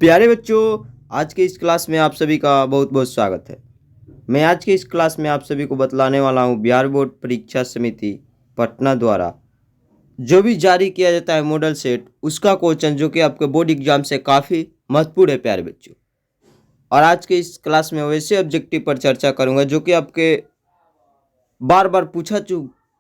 प्यारे बच्चों, आज के इस क्लास में आप सभी का बहुत बहुत स्वागत है। मैं आज के इस क्लास में आप सभी को बतलाने वाला हूं बिहार बोर्ड परीक्षा समिति पटना द्वारा जो भी जारी किया जाता है मॉडल सेट, उसका क्वेश्चन जो कि आपके बोर्ड एग्जाम से काफ़ी महत्वपूर्ण है प्यारे बच्चों। और आज के इस क्लास में वैसे ऑब्जेक्टिव पर चर्चा करूंगा जो कि आपके बार बार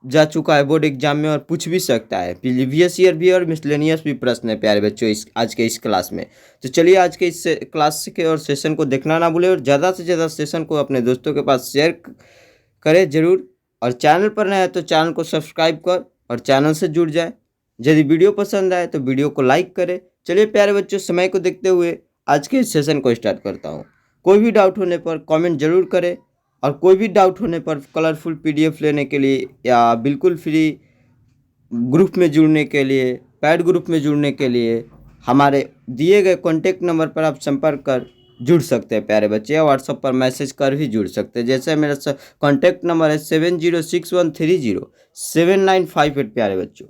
जा चुका है बोर्ड एग्जाम में और पूछ भी सकता है। प्रीवियस ईयर भी और मिसलेनियस भी प्रश्न है प्यारे बच्चों इस आज के इस क्लास में। तो चलिए आज के इस क्लास के और सेशन को देखना ना भूलें और ज़्यादा से ज़्यादा सेशन को अपने दोस्तों के पास शेयर करें जरूर। और चैनल पर नया है तो चैनल को सब्सक्राइब कर और चैनल से जुड़ जाए। यदि वीडियो पसंद आए तो वीडियो को लाइक करें। चलिए प्यारे बच्चों, समय को देखते हुए आज के इस सेशन को स्टार्ट करता हूँ। कोई भी डाउट होने पर कॉमेंट जरूर करें और कोई भी डाउट होने पर कलरफुल पीडीएफ लेने के लिए या बिल्कुल फ्री ग्रुप में जुड़ने के लिए, पैड ग्रुप में जुड़ने के लिए हमारे दिए गए कॉन्टेक्ट नंबर पर आप संपर्क कर जुड़ सकते हैं प्यारे बच्चे, या व्हाट्सएप पर मैसेज कर भी जुड़ सकते हैं। जैसे मेरा कॉन्टेक्ट नंबर है 7061307958 प्यारे बच्चों।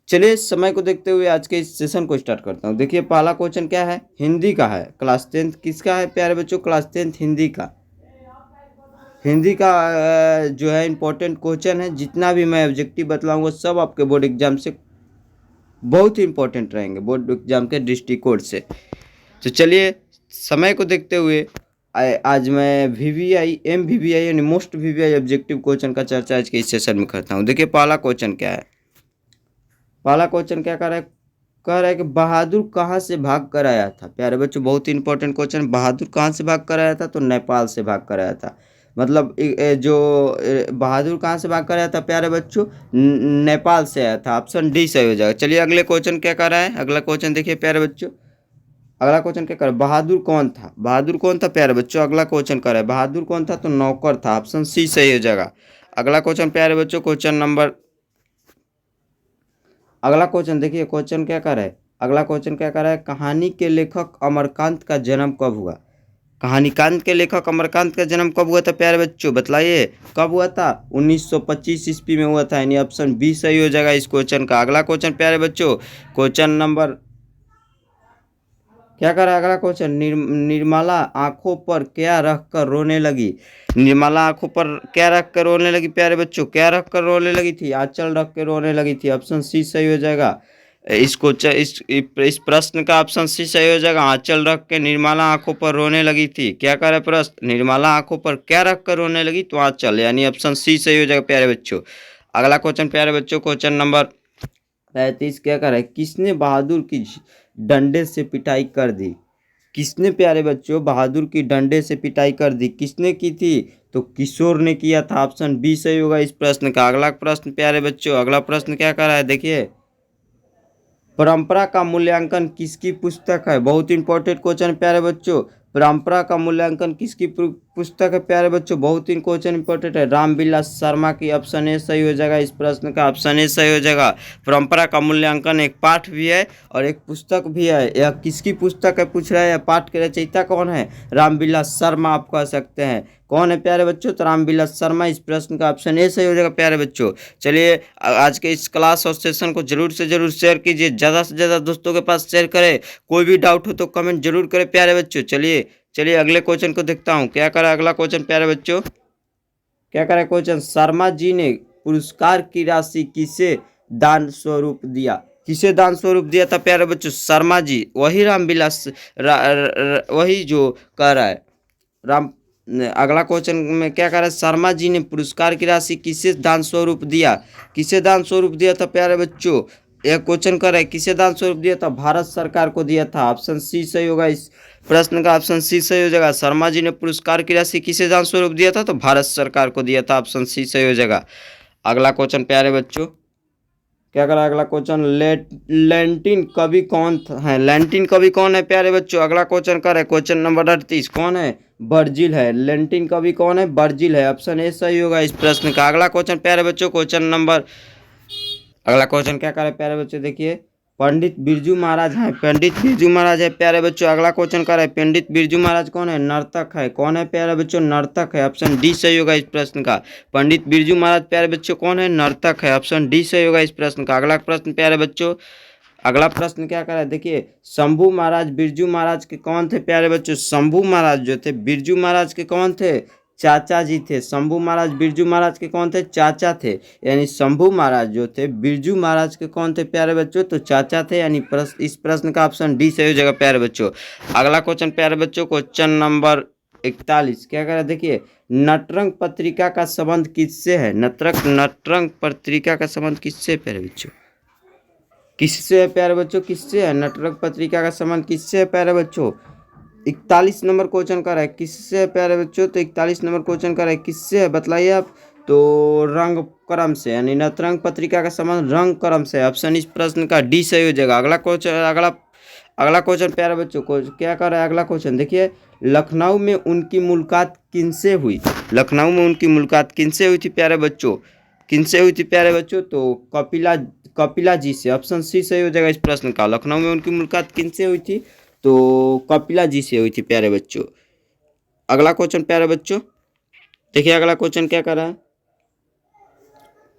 चलिए समय को देखते हुए आज के इस सेशन को स्टार्ट करता हूँ। देखिए पहला क्वेश्चन क्या है, हिंदी का है। क्लास 10th किसका है प्यारे बच्चों? क्लास 10th हिंदी का। हिंदी का जो है इम्पोर्टेंट क्वेश्चन है। जितना भी मैं ऑब्जेक्टिव बतलाऊंगा सब आपके बोर्ड एग्जाम से बहुत ही इंपॉर्टेंट रहेंगे, बोर्ड एग्जाम के दृष्टिकोण से। तो चलिए समय को देखते हुए आज मैं VVI MVVI यानी मोस्ट VVI ऑब्जेक्टिव क्वेश्चन का चर्चा आज के इस सेशन में करता हूँ। देखिए पहला क्वेश्चन क्या है। पहला क्वेश्चन क्या कह रहा है कि बहादुर कहाँ से भाग कर आया था? प्यारे बच्चों बहुत ही इंपॉर्टेंट क्वेश्चन। बहादुर कहाँ से भाग कर आया था? तो नेपाल से भाग कर आया था। मतलब जो बहादुर कहाँ से भाग कर आया था प्यारे बच्चों? नेपाल से आया था। ऑप्शन डी सही हो जाएगा। चलिए अगले क्वेश्चन क्या कर रहा है। अगला क्वेश्चन देखिए प्यारे बच्चों, अगला क्वेश्चन क्या कर रहा है। बहादुर कौन था? बहादुर कौन था प्यारे बच्चों? अगला क्वेश्चन कर रहा है बहादुर कौन था? तो नौकर था। ऑप्शन सी सही हो जाएगा। अगला क्वेश्चन प्यारे बच्चों, अगला क्वेश्चन देखिए क्वेश्चन क्या कर रहा है। अगला क्वेश्चन क्या कर रहा है, कहानी के लेखक अमरकांत का जन्म कब हुआ? कहानीकांत के लेखक अमरकांत का जन्म कब हुआ था प्यारे बच्चों? बतलाइए कब हुआ था? 1925 ईस्वी में हुआ था, यानी ऑप्शन बी सही हो जाएगा इस क्वेश्चन का। अगला क्वेश्चन प्यारे बच्चों, क्वेश्चन नंबर क्या कर रहा है अगला क्वेश्चन, निर्मला आंखों पर क्या रख कर रोने लगी? निर्मला आंखों पर क्या रख कर रोने लगी प्यारे बच्चों? क्या रख कर रोने लगी थी? आंचल रख के रोने लगी थी। ऑप्शन सी सही हो जाएगा इस प्रश्न का। ऑप्शन सी सही हो जाएगा। आंचल रख के निर्मला आंखों पर रोने लगी थी। क्या कर रहा है प्रश्न, निर्मला आंखों पर क्या रख कर रोने लगी? तो आंचल, यानी ऑप्शन सी सही हो जाएगा प्यारे बच्चों। अगला क्वेश्चन प्यारे बच्चों, क्वेश्चन नंबर 35 क्या कर रहा है, किसने बहादुर की डंडे से पिटाई कर दी? किसने प्यारे बच्चों बहादुर की डंडे से पिटाई कर दी? किसने की थी? तो किशोर ने किया था। ऑप्शन बी सही होगा इस प्रश्न का। अगला प्रश्न प्यारे बच्चों, अगला प्रश्न क्या कर रहा है, देखिए परंपरा का मूल्यांकन किसकी पुस्तक है? बहुत इंपॉर्टेंट क्वेश्चन प्यारे बच्चों। परंपरा का मूल्यांकन किसकी पुस्तक है प्यारे बच्चों? बहुत ही क्वेश्चन इंपॉर्टेंट है, रामविलास शर्मा की। ऑप्शन ए सही हो जाएगा इस प्रश्न का। ऑप्शन ए सही हो जाएगा। परंपरा का मूल्यांकन एक पाठ भी है और एक पुस्तक भी है। यह किसकी पुस्तक है पूछ रहा है। पाठ के रचयिता कौन है? रामविलास शर्मा आप कह सकते हैं। कौन है प्यारे बच्चों? तो रामविलास शर्मा इस प्रश्न का। ऑप्शन ए सही हो जाएगा प्यारे बच्चों। चलिए आज के इस क्लास और सेशन को जरूर से जरूर शेयर कीजिए, ज़्यादा से ज़्यादा दोस्तों के पास शेयर करें। कोई भी डाउट हो तो कमेंट जरूर करें प्यारे बच्चों। चलिए अगले क्वेश्चन को देखता हूँ। क्या करा अगला क्वेश्चन प्यारे बच्चों, क्या करा क्वेश्चन, शर्मा जी ने पुरस्कार की राशि किसे दान स्वरूप दिया? किसे दान स्वरूप दिया था प्यारे बच्चों? शर्मा जी, वही रामविलास वही जो कह रहा है राम। अगला क्वेश्चन में क्या कह रहा है, शर्मा जी ने पुरस्कार की राशि किसे दान स्वरूप दिया? किसे दान स्वरूप दिया था प्यारे बच्चों? यह क्वेश्चन कर रहा है किसे दान स्वरूप दिया था? भारत सरकार को दिया था। ऑप्शन सी सही होगा इस प्रश्न का। ऑप्शन सी सही हो जाएगा। शर्मा जी ने पुरस्कार की राशि किसे दान स्वरूप दिया था? तो भारत सरकार को दिया था। ऑप्शन सी सही हो जाएगा। अगला क्वेश्चन प्यारे बच्चों, क्या करा अगला क्वेश्चन, लैंटिन कवि कौन है? लैंटिन कवि कौन है प्यारे बच्चों? अगला क्वेश्चन कर है क्वेश्चन नंबर 38, कौन है? वर्जिल है। लैंटिन कवि कौन है? वर्जिल है। ऑप्शन ए सही होगा इस प्रश्न का। अगला क्वेश्चन प्यारे बच्चों, अगला क्वेश्चन क्या कर है प्यारे बच्चों, देखिए पंडित बिरजू महाराज हैं। पंडित बिरजू महाराज है प्यारे बच्चों। अगला क्वेश्चन कर है पंडित बिरजू महाराज कौन है? नर्तक है। कौन है प्यारे बच्चों? नर्तक है। ऑप्शन डी सही होगा इस प्रश्न का। पंडित बिरजू महाराज प्यारे बच्चों कौन है? नर्तक है। ऑप्शन डी सही होगा इस प्रश्न का। अगला प्रश्न प्यारे बच्चों, अगला प्रश्न क्या कर रहा है, देखिए शंभू महाराज बिरजू महाराज के कौन थे प्यारे बच्चों। शंभू महाराज जो थे बिरजू महाराज के कौन थे, चाचा जी थे। शंभू महाराज बिरजू महाराज के कौन थे, चाचा थे। यानी शंभू महाराज जो थे बिरजू महाराज के कौन थे प्यारे बच्चों, तो चाचा थे। यानी इस प्रश्न का ऑप्शन डी सही हो जाएगा प्यारे बच्चों। अगला क्वेश्चन प्यारे बच्चों, क्वेश्चन नंबर 41 क्या कर रहा है, देखिए नटरंग पत्रिका का संबंध किससे है। नटरंग पत्रिका का संबंध किससे है प्यारे बच्चों, किससे है प्यारे बच्चों, किससे है। नटरंग पत्रिका का संबंध किससे है प्यारे बच्चों। 41 नंबर क्वेश्चन कर रहा है किससे है प्यारे बच्चों, तो 41 नंबर क्वेश्चन कर रहा है किससे है, बताइए आप। तो रंग क्रम से, यानी नटरंग पत्रिका का संबंध रंग क्रम से। ऑप्शन इस प्रश्न का डी सही हो जाएगा। अगला क्वेश्चन प्यारे बच्चों को क्या कर रहा है, अगला क्वेश्चन देखिए लखनऊ में उनकी मुलाकात किनसे हुई। लखनऊ में उनकी मुलाकात किनसे हुई थी प्यारे बच्चों, किनसे हुई थी प्यारे बच्चों, तो कपिला जी से। ऑप्शन सी सही हो जाएगा इस प्रश्न का। लखनऊ में उनकी मुलाकात किनसे हुई थी, तो कपिला जी से हुई थी प्यारे बच्चों। अगला क्वेश्चन प्यारे बच्चों देखिए अगला क्वेश्चन क्या कर रहा है,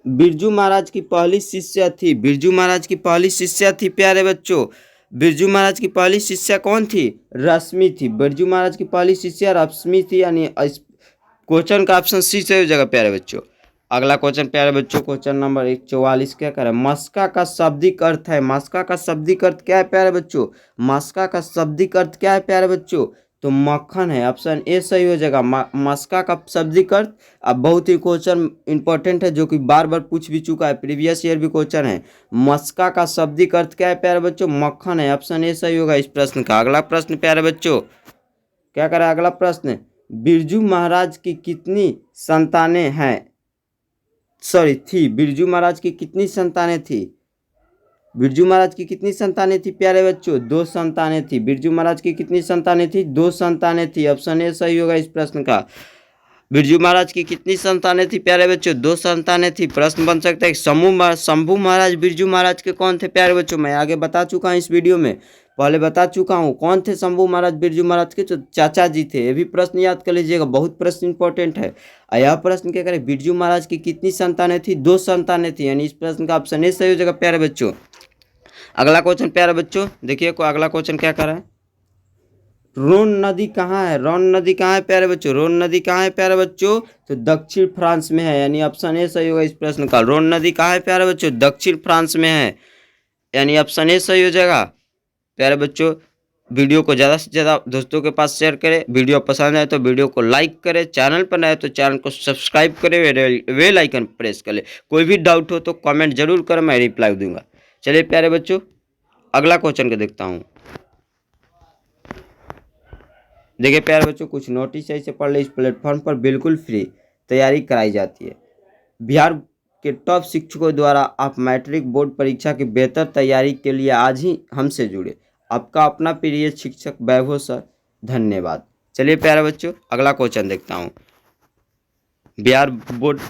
बिरजू महाराज की पहली शिष्या थी। बिरजू महाराज की पहली शिष्या थी प्यारे बच्चों। बिरजू महाराज की पहली शिष्या कौन थी, रश्मि थी। बिरजू महाराज की पहली शिष्या रश्मि थी। यानी क्वेश्चन का ऑप्शन सी सही हो जाएगा प्यारे बच्चों। अगला क्वेश्चन प्यारे बच्चों, क्वेश्चन नंबर 144 क्या कर रहा है, मस्का का शाब्दिक अर्थ है। मस्का का शाब्दिक अर्थ क्या है प्यारे बच्चों, मस्का का शाब्दिक अर्थ क्या है प्यारे बच्चों, तो मक्खन है। ऑप्शन ए सही हो जाएगा। मस्का का शाब्दिक अर्थ अब बहुत ही क्वेश्चन इंपॉर्टेंट है, जो कि बार बार पूछ भी चुका है, प्रीवियस ईयर भी क्वेश्चन है। मस्का का शाब्दिक अर्थ क्या है प्यारे बच्चों, मक्खन है। ऑप्शन ए सही होगा इस प्रश्न का। अगला प्रश्न प्यारे बच्चों क्या कर रहा है, अगला प्रश्न बिरजू महाराज की कितनी संतानें हैं, थी। बिरजू महाराज की कितनी संतानें थी, बिरजू महाराज की कितनी संतानें थी प्यारे बच्चों, 2 संतानें थी। बिरजू महाराज की कितनी संतानें थी, 2 संतानें थी। ऑप्शन ए सही होगा इस प्रश्न का। बिरजू महाराज की कितनी संतानें थी प्यारे बच्चों, 2 संतानें थी। प्रश्न बन सकता है शंभू महाराज बिरजू महाराज के कौन थे प्यारे बच्चों। मैं आगे बता चुका हूँ, इस वीडियो में पहले बता चुका हूँ कौन थे शंभू महाराज बिरजू महाराज के, तो चाचा जी थे। ये भी प्रश्न याद कर लीजिएगा, बहुत प्रश्न इंपॉर्टेंट है। यह प्रश्न क्या करें, बिरजू महाराज की कितनी संतानें थी, 2 संतानें थी। यानी इस प्रश्न का ऑप्शन ए सही हो जाएगा प्यारे बच्चों। अगला क्वेश्चन प्यारे बच्चों देखिए अगला क्वेश्चन क्या कर रहा है, रोन नदी कहाँ है। रोन नदी कहाँ है प्यारे बच्चों, रोन नदी कहाँ है प्यारे बच्चों, तो दक्षिण फ्रांस में है। यानी ऑप्शन ए सही होगा इस प्रश्न का। रोन नदी कहाँ है प्यारे बच्चों, दक्षिण फ्रांस में है। यानी ऑप्शन ए सही हो जाएगा प्यारे बच्चों। वीडियो को ज़्यादा से ज़्यादा दोस्तों के पास शेयर करें। वीडियो पसंद आए तो वीडियो को लाइक करें, चैनल पर नए तो चैनल को सब्सक्राइब करें, बेल आइकन प्रेस करें। कोई भी डाउट हो तो कमेंट जरूर करें, मैं रिप्लाई दूंगा। चलिए प्यारे बच्चों अगला क्वेश्चन को देखता हूँ। देखिए प्यारे बच्चों कुछ नोटिस ऐसे पढ़ ले, इस प्लेटफॉर्म पर बिल्कुल फ्री तैयारी कराई जाती है। बिहार के टॉप शिक्षकों द्वारा आप मैट्रिक बोर्ड परीक्षा की बेहतर तैयारी के लिए आज ही हमसे जुड़े। आपका अपना प्रिय शिक्षक वैभव सर, धन्यवाद। चलिए प्यारे बच्चों अगला क्वेश्चन देखता हूँ। Bihar board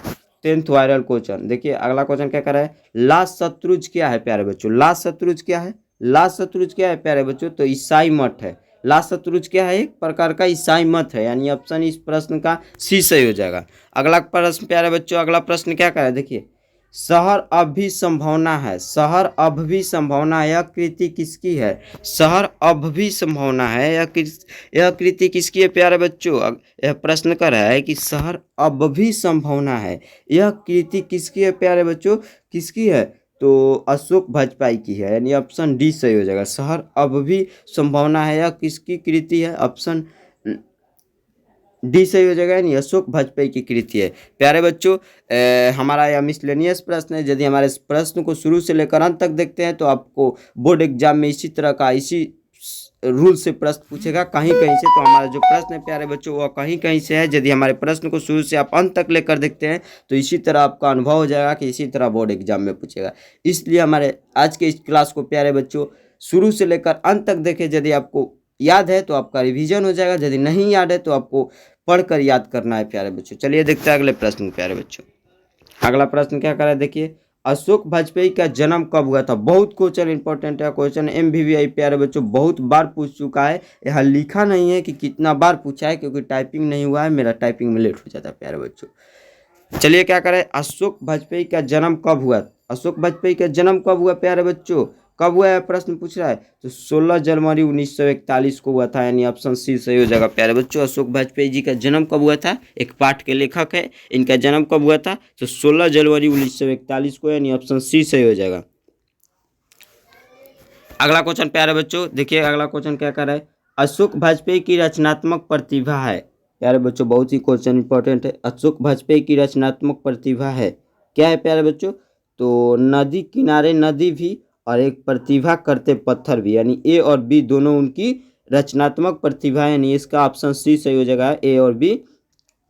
10th viral question देखिए अगला क्वेश्चन क्या कर रहा है, लास्ट शत्रुज क्या है प्यारे बच्चों। लास्ट शत्रुज क्या है, लास्ट शत्रुज क्या है प्यारे बच्चों, तो ईसाई मत है। लास्ट शत्रुज क्या है, एक प्रकार का ईसाई मत है। यानी ऑप्शन इस प्रश्न का सी सही हो जाएगा। अगला प्रश्न प्यारे बच्चों अगला प्रश्न क्या कर रहा है, देखिए शहर अब भी संभावना है। शहर अब भी संभावना, यह कृति किसकी है। शहर अब भी संभावना है, यह कृति किसकी है प्यारे बच्चों। यह प्रश्न कर रहा है कि शहर अब भी संभावना है, यह कृति किसकी है प्यारे बच्चों, किसकी है, तो अशोक वाजपेयी की है। यानी ऑप्शन डी सही हो जाएगा। शहर अब भी संभावना है, यह किसकी कृति है, ऑप्शन डी सही हो जाएगा। यानी अशोक वाजपेयी की कृति है। प्यारे बच्चों हमारा यह मिसलेनियस प्रश्न है। यदि हमारे इस प्रश्न को शुरू से लेकर अंत तक देखते हैं तो आपको बोर्ड एग्जाम में इसी तरह का इसी रूल से प्रश्न पूछेगा कहीं कहीं से। तो हमारा जो प्रश्न है प्यारे बच्चों वह कहीं कहीं से है। यदि हमारे प्रश्न को शुरू से आप अंत तक लेकर देखते हैं तो इसी तरह आपका अनुभव हो जाएगा कि इसी तरह बोर्ड एग्जाम में पूछेगा। इसलिए हमारे आज के इस क्लास को प्यारे बच्चों शुरू से लेकर अंत तक देखें। यदि आपको याद है तो आपका रिवीजन हो जाएगा, यदि नहीं याद है तो आपको पढ़कर याद करना है प्यारे बच्चों। चलिए देखते हैं अगले प्रश्न प्यारे बच्चों। अगला प्रश्न क्या कर रहा है, देखिए अशोक वाजपेयी का जन्म कब हुआ था। बहुत क्वेश्चन इंपॉर्टेंट है, क्वेश्चन MVVI प्यारे बच्चों बहुत बार पूछ चुका है। यह लिखा नहीं है कि कितना बार पूछा है क्योंकि टाइपिंग नहीं हुआ है, मेरा टाइपिंग में लेट हो जाता है प्यारे बच्चों। चलिए क्या करें, अशोक वाजपेयी का जन्म कब हुआ। अशोक वाजपेयी का जन्म कब हुआ प्यारे बच्चों, कब हुआ है प्रश्न पूछ रहा है, तो 16 जनवरी 1941 को हुआ था, यानी ऑप्शन सी सही हो जाएगा प्यारे बच्चों। अशोक वाजपेयी जी का जन्म कब हुआ था, एक पाठ के लेखक है, इनका जन्म कब हुआ था, तो 16 जनवरी 1941 को, यानी ऑप्शन सी सही हो जाएगा। अगला क्वेश्चन प्यारे बच्चों देखिए, अगला क्वेश्चन क्या कर रहा है, अशोक वाजपेयी की रचनात्मक प्रतिभा है। प्यारे बच्चों बहुत ही क्वेश्चन इंपॉर्टेंट है, अशोक वाजपेयी की रचनात्मक प्रतिभा है, क्या है प्यारे बच्चों, तो नदी किनारे नदी भी और एक प्रतिभा करते पत्थर भी, यानी ए और बी दोनों उनकी रचनात्मक प्रतिभा है, यानी इसका ऑप्शन सी सही हो जाएगा, ए और बी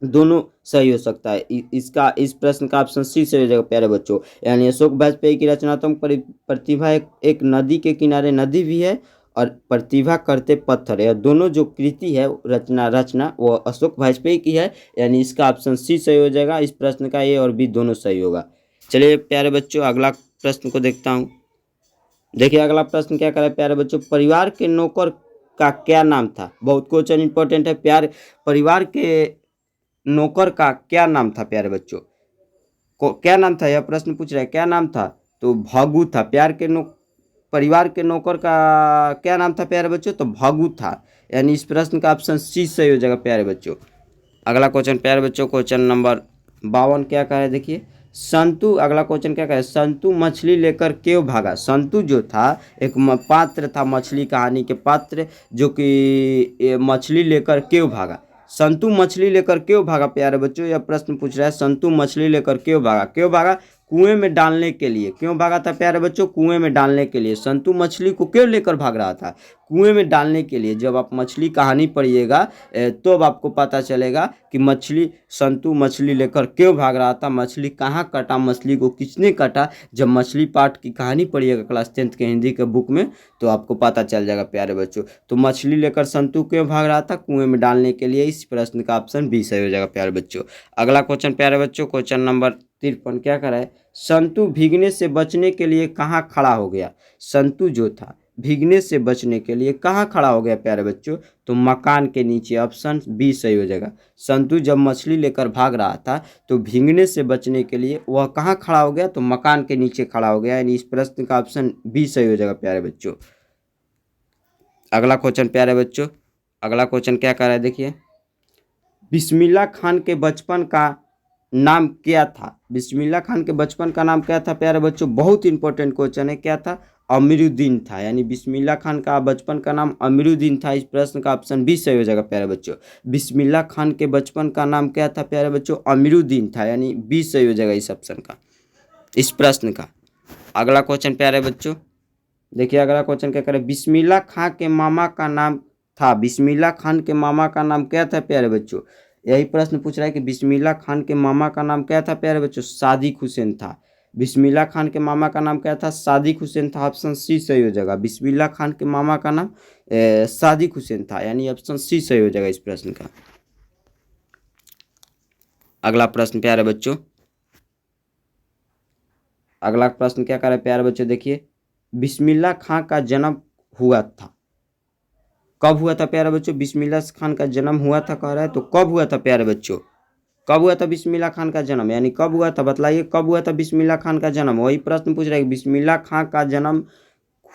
दोनों सही हो सकता है। इसका इस प्रश्न का ऑप्शन सी सही हो जाएगा प्यारे बच्चों, यानी अशोक वाजपेयी की रचनात्मक प्रतिभा एक नदी के किनारे नदी भी है और प्रतिभा करते पत्थर है, दोनों जो कृति है रचना वो अशोक वाजपेयी की है, यानी इसका ऑप्शन सी सही हो जाएगा। इस प्रश्न का ए और बी दोनों सही होगा। चलिए प्यारे बच्चों अगला प्रश्न को देखता हूँ। देखिए अगला प्रश्न क्या करे प्यारे बच्चों, परिवार के नौकर का क्या नाम था, बहुत क्वेश्चन इंपॉर्टेंट है। परिवार के नौकर का क्या नाम था प्यारे बच्चों, क्या नाम था, यह प्रश्न पूछ रहा है क्या नाम था, तो भगू था। परिवार के नौकर का क्या नाम था प्यारे बच्चों, तो भगू था, यानी इस प्रश्न का ऑप्शन सी सही हो जाएगा प्यारे बच्चों। अगला क्वेश्चन प्यारे बच्चों, क्वेश्चन नंबर 52 क्या कहा है, देखिए संतु, अगला क्वेश्चन क्या कहा है, संतु मछली लेकर क्यों भागा। संतु जो था एक पात्र था, मछली कहानी के पात्र, जो कि मछली लेकर क्यों भागा। संतु मछली लेकर क्यों भागा प्यारे बच्चों, यह प्रश्न पूछ रहा है, संतु मछली लेकर क्यों भागा। क्यों भागा, कुएं में डालने के लिए। क्यों भागा था प्यारे बच्चों, कुएं में डालने के लिए। संतु मछली को क्यों लेकर भाग रहा था, कुएं में डालने के लिए। जब आप मछली कहानी पढ़िएगा तो अब आपको पता चलेगा कि संतु मछली लेकर क्यों भाग रहा था, मछली कहाँ काटा, मछली को किसने काटा। जब मछली पाठ की कहानी पढ़िएगा क्लास 10th के हिंदी के बुक में, तो आपको पता चल जाएगा प्यारे बच्चों। तो मछली लेकर संतु क्यों भाग रहा था, कुएं में डालने के लिए। इस प्रश्न का ऑप्शन बी सही हो जाएगा प्यारे बच्चों। अगला क्वेश्चन प्यारे बच्चों, क्वेश्चन नंबर 53 क्या करा है, संतु भीगने से बचने के लिए कहाँ खड़ा हो गया। संतु जो था भीगने से बचने के लिए कहाँ खड़ा हो गया प्यारे बच्चों, तो मकान के नीचे, ऑप्शन बी सही हो जाएगा। संतु जब मछली लेकर भाग रहा था तो भीगने से बचने के लिए वह कहाँ खड़ा हो गया, तो मकान के नीचे खड़ा हो गया, यानी इस प्रश्न का ऑप्शन बी सही हो जाएगा प्यारे बच्चों। अगला क्वेश्चन प्यारे बच्चों, अगला क्वेश्चन क्या कर रहा है, देखिए बिस्मिल्लाह खान के बचपन का नाम क्या था। बिस्मिल्लाह खान के बचपन का नाम क्या था प्यारे बच्चों, बहुत इंपॉर्टेंट क्वेश्चन है, क्या था, अमीरुद्दीन था, यानी बिस्मिल्लाह खान का बचपन का नाम अमीरुद्दीन था। इस प्रश्न का ऑप्शन बी सही हो जाएगा प्यारे बच्चों। बिस्मिल्लाह खान के बचपन का नाम क्या था प्यारे बच्चों, अमीरुद्दीन था, यानी बी सही हो जाएगा इस ऑप्शन का, इस प्रश्न का। अगला क्वेश्चन प्यारे बच्चों देखिए, अगला क्वेश्चन क्या करें, बिस्मिल्लाह खान के मामा का नाम था। बिस्मिल्लाह खान के मामा का नाम क्या था प्यारे बच्चों, यही प्रश्न पूछ रहा है कि बिस्मिल्लाह खान के मामा का नाम क्या था प्यारे बच्चों, सादिक हुसैन था। बिस्मिल्लाह खान के मामा का नाम क्या था, सादिक हुसैन था, ऑप्शन सी सही हो जाएगा। बिस्मिल्लाह खान के मामा का नाम सादिक हुसैन था, यानी ऑप्शन सी सही हो जाएगा इस प्रश्न का। अगला प्रश्न प्यारे बच्चों, अगला प्रश्न क्या कर रहे हैं प्यारे बच्चों, देखिए बिस्मिल्लाह खान का जन्म हुआ था, कब हुआ था प्यारे बच्चों, बिस्मिल्लाह खान का जन्म हुआ था कह रहा है, तो कब हुआ था प्यारे बच्चों, कब हुआ था बिस्मिल्लाह खान का जन्म, यानी कब हुआ था, बतलाइए कब हुआ था बिस्मिल्लाह खान का जन्म। वही प्रश्न पूछ रहा है कि बिस्मिल्लाह खान का जन्म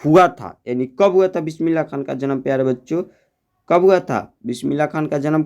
हुआ था, यानी कब हुआ था बिस्मिल्लाह खान का जन्म प्यारे बच्चों, कब हुआ था बिस्मिल्लाह खान का जन्म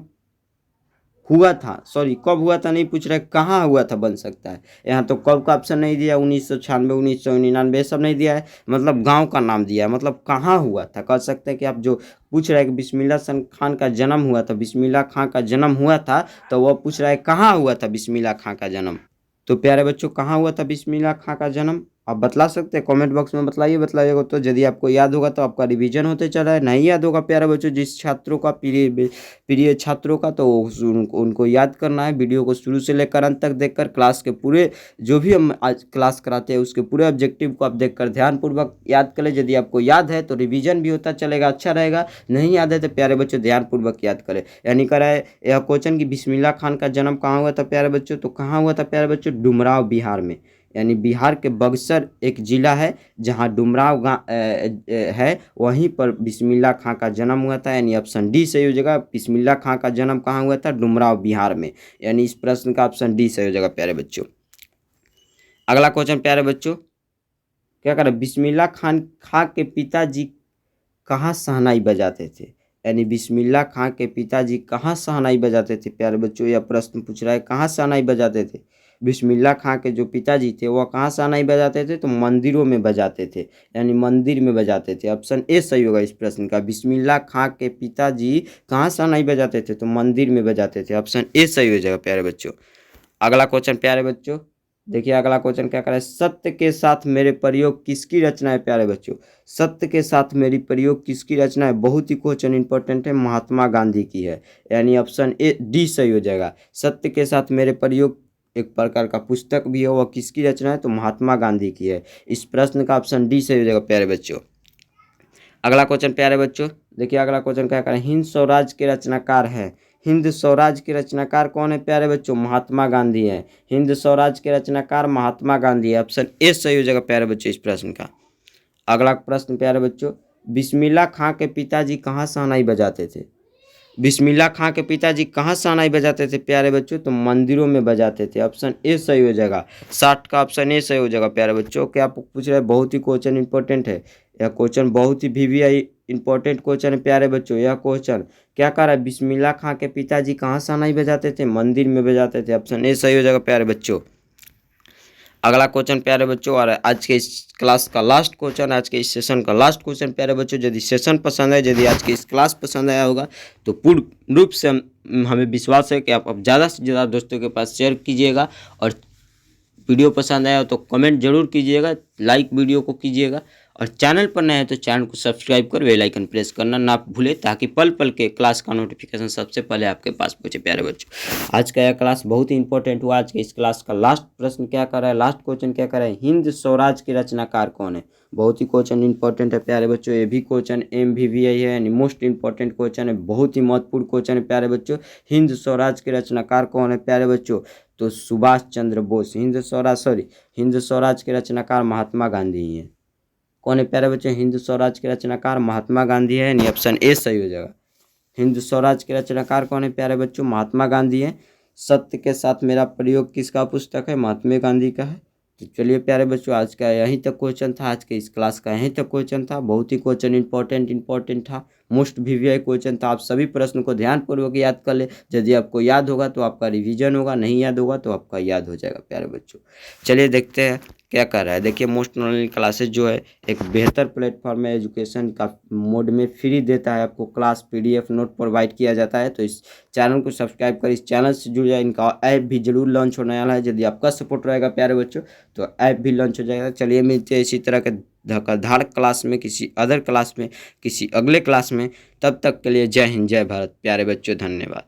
हुआ था, सॉरी कब हुआ था नहीं पूछ रहा है, कहाँ हुआ था बन सकता है। यहाँ तो कब का ऑप्शन नहीं दिया, 1996 1999 सब नहीं दिया है, मतलब गांव का नाम दिया है, मतलब कहाँ हुआ था। कह सकते हैं कि आप जो पूछ रहे हैं कि बिस्मिल्लाह खान का जन्म हुआ था, बिस्मिल्लाह खान का जन्म हुआ था, तो वह पूछ रहा है कहाँ हुआ था बिस्मिल्लाह खान का जन्म। तो प्यारे बच्चों कहाँ हुआ था बिस्मिल्लाह खान का जन्म, आप बतला सकते हैं, कमेंट बॉक्स में बताइएगा। तो यदि आपको याद होगा तो आपका रिवीजन होते चला है, नहीं याद होगा प्यारे बच्चों जिस छात्रों का प्रिय छात्रों का, तो उनको याद करना है। वीडियो को शुरू से लेकर अंत तक देखकर क्लास के पूरे जो भी हम आज क्लास कराते हैं उसके पूरे ऑब्जेक्टिव को आप देखकर ध्यानपूर्वक याद कर ले। यदि आपको याद है तो रिवीजन भी होता चलेगा, अच्छा रहेगा। नहीं याद है तो प्यारे बच्चों ध्यानपूर्वक याद करें। यानी कह रहा है यह क्वेश्चन कि बिस्मिल्लाह खान का जन्म कहाँ हुआ था प्यारे बच्चों, तो कहाँ हुआ था प्यारे बच्चों, डुमराव बिहार में, यानी बिहार के बक्सर एक जिला है जहाँ डुमराव गाँव है, वहीं पर बिस्मिल्लाह खां का जन्म हुआ था, यानी ऑप्शन डी सही हो जाएगा। बिस्मिल्लाह खां का जन्म कहाँ हुआ था, डुमराव बिहार में, यानी इस प्रश्न का ऑप्शन डी सही हो जाएगा प्यारे बच्चों। अगला क्वेश्चन प्यारे बच्चों क्या कर रहा है, बिस्मिल्लाह खान खां के पिताजी कहाँ शहनाई बजाते थे। यानी बिस्मिल्लाह खां के पिताजी कहाँ शहनाई बजाते थे प्यारे बच्चों, यह प्रश्न पूछ रहा है कहाँ शहनाई बजाते थे। बिस्मिल्लाह खां के जो पिताजी थे वह कहाँ शहनाई बजाते थे, तो मंदिरों में बजाते थे, यानी मंदिर में बजाते थे। ऑप्शन ए सही होगा इस प्रश्न का। बिस्मिल्लाह खां के पिताजी कहाँ शहनाई बजाते थे, तो मंदिर में बजाते थे। ऑप्शन ए सही हो जाएगा प्यारे बच्चों। अगला क्वेश्चन प्यारे बच्चों, देखिए अगला क्वेश्चन क्या कर रहा है, सत्य के साथ मेरे प्रयोग किसकी रचना है प्यारे बच्चों। सत्य के साथ मेरी प्रयोग किसकी रचना है, बहुत ही क्वेश्चन इंपॉर्टेंट है, महात्मा गांधी की है। यानी ऑप्शन ए डी सही हो जाएगा। सत्य के साथ मेरे प्रयोग एक प्रकार का पुस्तक भी है, वह किसकी रचना है, तो महात्मा गांधी की है। इस प्रश्न का ऑप्शन डी सही हो जाएगा प्यारे बच्चों। अगला क्वेश्चन प्यारे बच्चों, देखिए अगला क्वेश्चन क्या करें, हिंद स्वराज के रचनाकार हैं। हिंद स्वराज के रचनाकार कौन है प्यारे बच्चों, महात्मा गांधी हैं। हिंद स्वराज के रचनाकार महात्मा गांधी है। ऑप्शन ए सही हो जाएगा प्यारे बच्चों इस प्रश्न का। अगला प्रश्न प्यारे बच्चों, बिस्मिल्लाह खां के पिताजी कहाँ शहनाई बजाते थे। बिस्मिल्लाह खां के पिताजी कहाँ शहनाई बजाते थे प्यारे बच्चों, तो मंदिरों में बजाते थे। ऑप्शन ए सही हो जाएगा। 60 का ऑप्शन ए सही हो जाएगा प्यारे बच्चों। क्या आप पूछ रहे हैं, बहुत ही क्वेश्चन इंपॉर्टेंट है यह क्वेश्चन, बहुत ही वीवीआई इंपॉर्टेंट क्वेश्चन है प्यारे बच्चों। यह क्वेश्चन क्या कर रहा है, बिस्मिल्लाह खां के पिताजी कहाँ शहनाई बजाते थे, मंदिर में बजाते थे। ऑप्शन ए सही हो जाएगा प्यारे बच्चों। अगला क्वेश्चन प्यारे बच्चों, और आज के इस क्लास का लास्ट क्वेश्चन, आज के इस सेशन का लास्ट क्वेश्चन प्यारे बच्चों। यदि सेशन पसंद है, यदि आज की इस क्लास पसंद आया होगा तो पूर्ण रूप से हमें विश्वास है कि आप ज़्यादा से ज़्यादा दोस्तों के पास शेयर कीजिएगा, और वीडियो पसंद आया तो कमेंट जरूर कीजिएगा, लाइक वीडियो को कीजिएगा, और चैनल पर नए हैं तो चैनल को सब्सक्राइब कर बेल आइकन प्रेस करना ना भूले, ताकि पल पल के क्लास का नोटिफिकेशन सबसे पहले आपके पास पहुंचे प्यारे बच्चों। आज का यह क्लास बहुत ही इंपॉर्टेंट हुआ। आज के इस क्लास का लास्ट प्रश्न क्या कर रहा है, लास्ट क्वेश्चन क्या कर रहा है, हिंद स्वराज के रचनाकार कौन है। बहुत ही क्वेश्चन इंपॉर्टेंट है प्यारे बच्चों। ये भी क्वेश्चन MVVI है, यानी मोस्ट इंपॉर्टेंट क्वेश्चन है, बहुत ही महत्वपूर्ण क्वेश्चन है प्यारे बच्चों। हिंद स्वराज के रचनाकार कौन है प्यारे बच्चों, तो सुभाष चंद्र बोस। हिंद स्वराज के रचनाकार महात्मा गांधी ही हैं। कौन है प्यारे बच्चों, हिंद स्वराज के रचनाकार महात्मा गांधी है, यानी ऑप्शन ए सही हो जाएगा। हिंद स्वराज के रचनाकार कौन है प्यारे बच्चों, महात्मा गांधी है। सत्य के साथ मेरा प्रयोग किसका पुस्तक है, महात्मा गांधी का है। तो चलिए प्यारे बच्चों, आज का यहीं तक क्वेश्चन था, आज के इस क्लास का यहीं तक क्वेश्चन था। बहुत ही क्वेश्चन इंपॉर्टेंट था, मोस्ट वीवीआई क्वेश्चन था। आप सभी प्रश्न को ध्यानपूर्वक याद कर ले। यदि आपको याद होगा तो आपका रिवीजन होगा, नहीं याद होगा तो आपका याद हो जाएगा प्यारे बच्चों। चलिए देखते हैं क्या कर रहा है। देखिए मोस्ट ऑनलाइन क्लासेस जो है एक बेहतर प्लेटफॉर्म है, एजुकेशन का मोड में फ्री देता है आपको क्लास, PDF नोट प्रोवाइड किया जाता है। तो इस चैनल को सब्सक्राइब कर इस चैनल से जुड़ जाए। इनका ऐप भी जरूर लॉन्च होने वाला है, यदि आपका सपोर्ट रहेगा प्यारे बच्चों तो ऐप भी लॉन्च हो जाएगा। चलिए मिलते हैं इसी तरह के धकाधाड़ क्लास में, किसी अदर क्लास में, किसी अगले क्लास में। तब तक के लिए जय हिंद जय भारत प्यारे बच्चों, धन्यवाद।